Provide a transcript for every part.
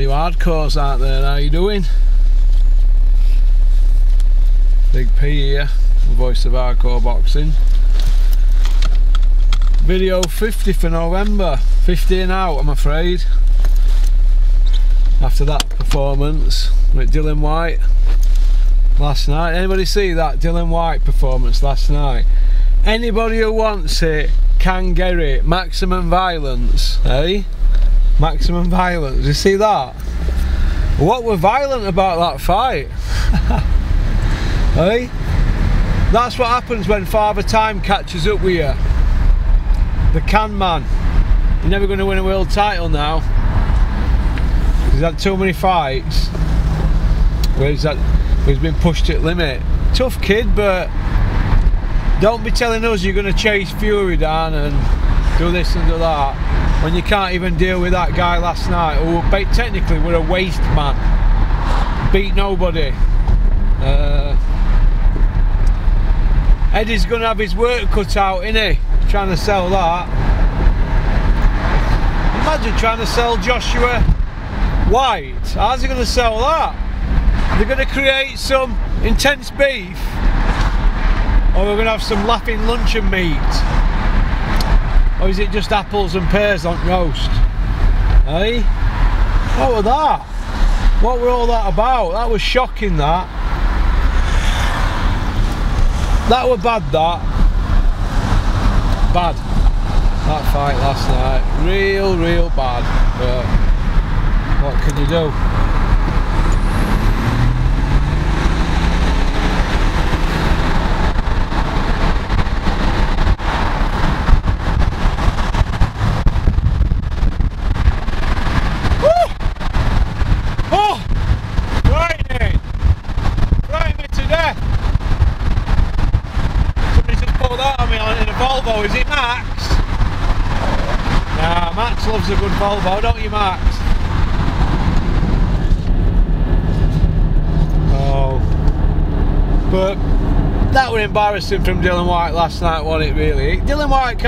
you hardcores out there, how you doing? Big P here, the voice of hardcore boxing. Video 50 for November, 50 out I'm afraid. After that performance with Dylan White last night. Anybody see that Dylan White performance last night? Anybody who wants it can get it. Maximum violence, eh? Maximum violence, you see that? What were violent about that fight? Eh? That's what happens when Father Time catches up with you. The can man. You're never going to win a world title now. He's had too many fights where he's been pushed at limit. Tough kid, but don't be telling us you're going to chase Fury down and do this and do that when you can't even deal with that guy last night, who technically were a waste man. Beat nobody. Eddie's going to have his work cut out, isn't he? Trying to sell that. Imagine trying to sell Joshua White. How's he going to sell that? They're going to create some intense beef, or we're going to have some laughing luncheon meat, or is it just apples and pears on roast? Eh? What was that? What were all that about? That was shocking, that. That was bad, that. Bad. That fight last night. Real bad. But what can you do? Volvo, is it Max? Nah, Max loves a good Volvo, don't you, Max? Oh, but that were embarrassing from Dylan White last night, wasn't it? Really, Dylan White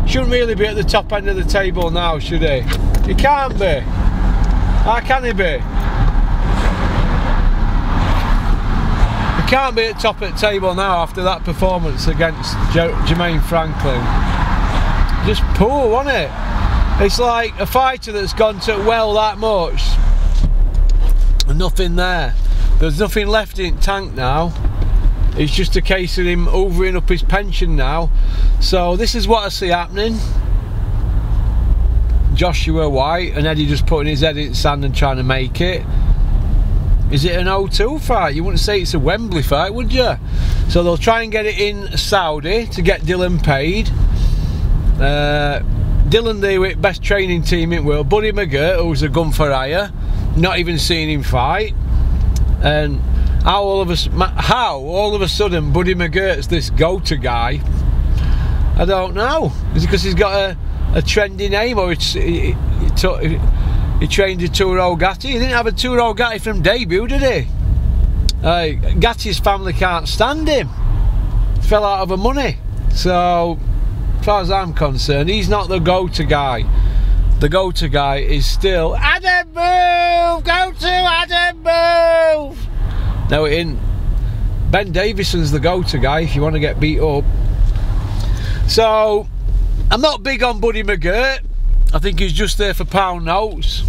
shouldn't really be at the top end of the table now, should he? He can't be. How can he be? Can't be at top of the table now after that performance against Jermaine Franklin. Just poor, wasn't it? It's like a fighter that's gone to well that much and nothing there. There's nothing left in tank now. It's just a case of him overing up his pension now. So this is what I see happening. Joshua White and Eddie just putting his head in the sand and trying to make it. Is it an O2 fight? You wouldn't say it's a Wembley fight, would you? So they'll try and get it in Saudi to get Dylan paid. Dylan there with best training team in the world. Buddy McGirt, who's a gun for hire. Not even seen him fight. And how all of a sudden Buddy McGirt's this go-to guy? I don't know. Is it because he's got a trendy name, or he trained a two-row Gatti? He didn't have a two-row Gatti from debut, did he? Gatti's family can't stand him. Fell out of the money. So, as far as I'm concerned, he's not the go-to guy. The go-to guy is still Adam Move! Go to Adam Move! No, it isn't. Ben Davison's the go-to guy if you want to get beat up. So, I'm not big on Buddy McGirt. I think he's just there for pound notes.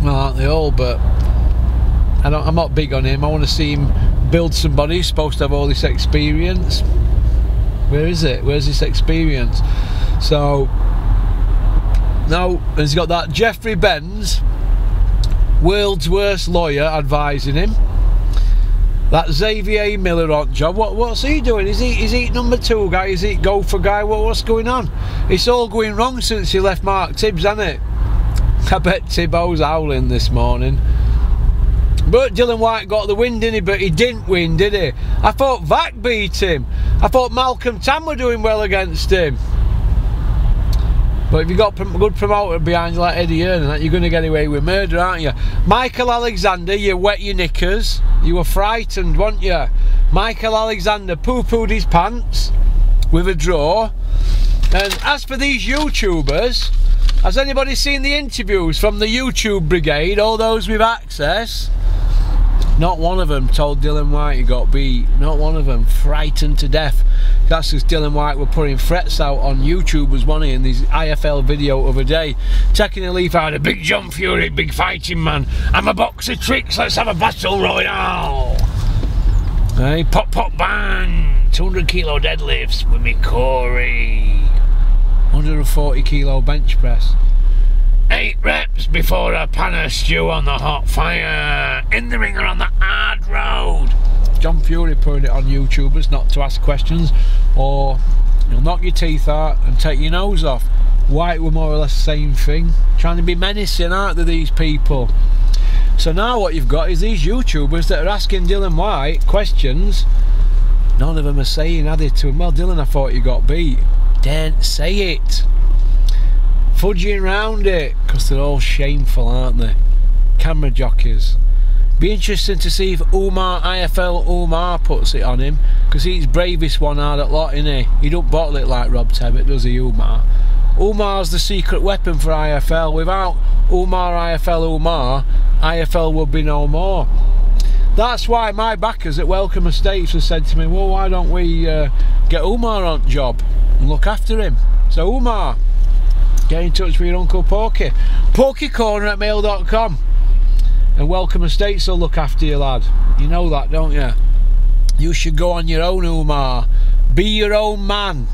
Well, aren't they all? But I'm not big on him. I want to see him build somebody who's supposed to have all this experience. Where is it? Where's this experience? So now he's got that Jeffrey Benz, world's worst lawyer, advising him. That Xavier Miller on job. What's he doing? Is he number two guy? Is he go for guy? What's going on? It's all going wrong since he left Mark Tibbs, hasn't it? I bet Thibault's howling this morning. But Dylan White got the win, didn't he? But he didn't win, did he? I thought Vac beat him. I thought Malcolm Tam were doing well against him. But if you've got a good promoter behind you like Eddie Hearn and that, you're going to get away with murder, aren't you? Michael Alexander, you wet your knickers. You were frightened, weren't you? Michael Alexander poo-pooed his pants with a draw. And as for these YouTubers, Has anybody seen the interviews from the YouTube brigade, all those with access? Not one of them told Dylan White he got beat. Not one of them. Frightened to death. That's because Dylan White were putting threats out on YouTube, was one in his IFL video of a day. Taking a leaf out of Big John Fury, big fighting man. I'm a boxer tricks, let's have a battle royale. Hey, pop pop bang. 200 kilo deadlifts with me Corey. 140 kilo bench press. 8 reps before a pan of stew on the hot fire. In the ring or on the hard road. John Fury putting it on YouTubers not to ask questions, or you'll knock your teeth out and take your nose off. White were more or less the same thing. Trying to be menacing, aren't they, these people? So now what you've got is these YouTubers that are asking Dylan White questions. None of them are saying, are they, to him, well, Dylan, I thought you got beat. Don't say it. Fudging around it, because they're all shameful, aren't they? Camera jockeys. Be interesting to see if IFL Umar puts it on him, because he's bravest one out of lot, innit? He don't bottle it like Rob Tebbett, does he, Umar? Umar's the secret weapon for IFL. Without IFL, IFL would be no more. That's why my backers at Welcome Estates have said to me, well, why don't we get Umar on job and look after him? So Umar, get in touch with your Uncle Porky. porkycorner@mail.com. And Welcome Estates will look after you, lad. You know that, don't you? You should go on your own, Umar. Be your own man.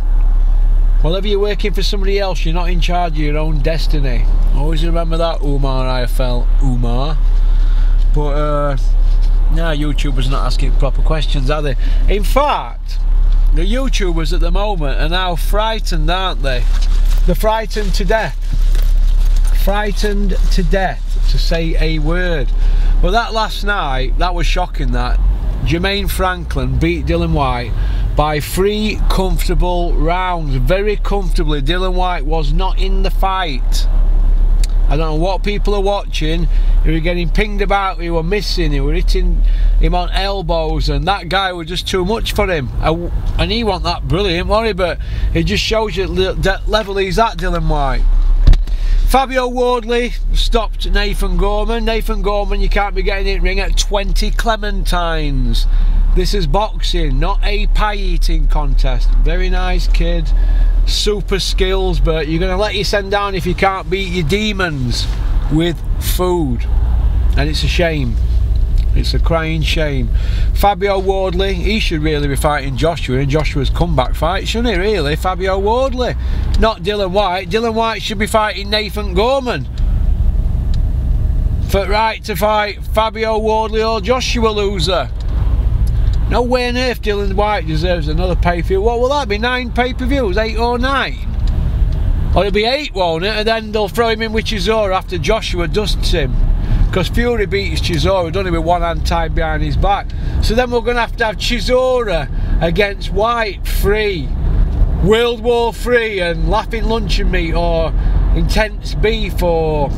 Whenever you're working for somebody else, you're not in charge of your own destiny. Always remember that, Umar IFL, Umar. But, nah, YouTubers not asking proper questions, are they? In fact, the YouTubers at the moment are now frightened, aren't they? They're frightened to death. Frightened to death to say a word. But that last night, that was shocking, that Jermaine Franklin beat Dylan White by 3 comfortable rounds, very comfortably. Dylan White was not in the fight. I don't know what people are watching. He were getting pinged about, he were missing, he were hitting him on elbows, and that guy was just too much for him. And he wasn't that brilliant, was he? But it just shows you that level he's at, Dylan White. Fabio Wardley stopped Nathan Gorman. Nathan Gorman, you can't be getting in the ring at 20 clementines. This is boxing, not a pie eating contest. Very nice kid, super skills, but you're going to let you send down if you can't beat your demons with food. And it's a shame. It's a crying shame. Fabio Wardley, he should really be fighting Joshua in Joshua's comeback fight, shouldn't he, really? Fabio Wardley, not Dylan White. Dylan White should be fighting Nathan Gorman for right to fight Fabio Wardley or Joshua loser. No way on earth Dylan White deserves another pay-per-view. What will that be? 9 pay-per-views? 8 or 9? Or it'll be 8, won't it? And then they'll throw him in with Chisora after Joshua dusts him. Because Fury beats Chisora, done it with one hand tied behind his back. So then we're going to have Chisora against White 3, World War 3 and Laughing Luncheon Meat, or Intense Beef, or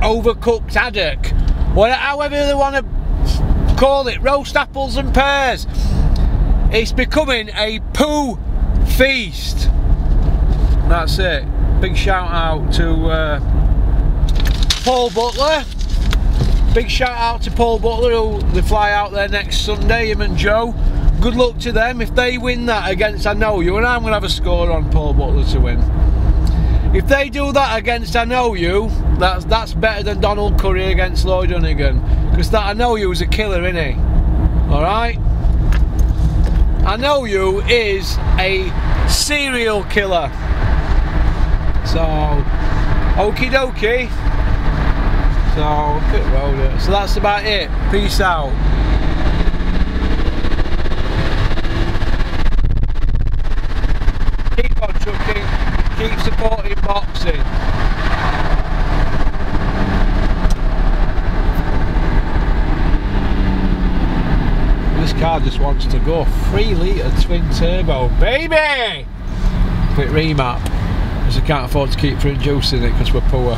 Overcooked Haddock, or however they want to call it, roast apples and pears. It's becoming a poo feast. That's it. Big shout out to Paul Butler. Big shout out to Paul Butler, who they fly out there next Sunday, him and Joe. Good luck to them. If they win that against I Know You, and I'm going to have a score on Paul Butler to win. If they do that against I Know You, that's better than Donald Curry against Lloyd Honeyghan. Because that I Know You is a killer, isn't he? Alright? I Know You is a serial killer. So, okie dokie. So, pit road. So that's about it. Peace out. Keep on trucking. Keep supporting boxing. This car just wants to go. 3 litre twin turbo, baby. Quick remap, because I can't afford to keep producing it because we're poor.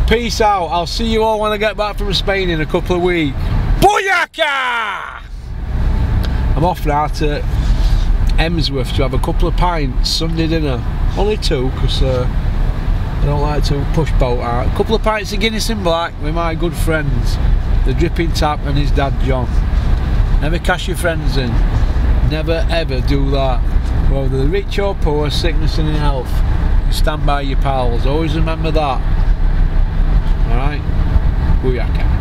Peace out. I'll see you all when I get back from Spain in a couple of weeks. Booyaka! I'm off now to Emsworth to have a couple of pints, Sunday dinner. Only 2, because I don't like to push boat out. A couple of pints of Guinness in black with my good friends, the Dripping Tap and his dad John. Never cash your friends in. Never ever do that. Whether they're rich or poor, sickness and in health, you stand by your pals. Always remember that. Alright? Booyaka.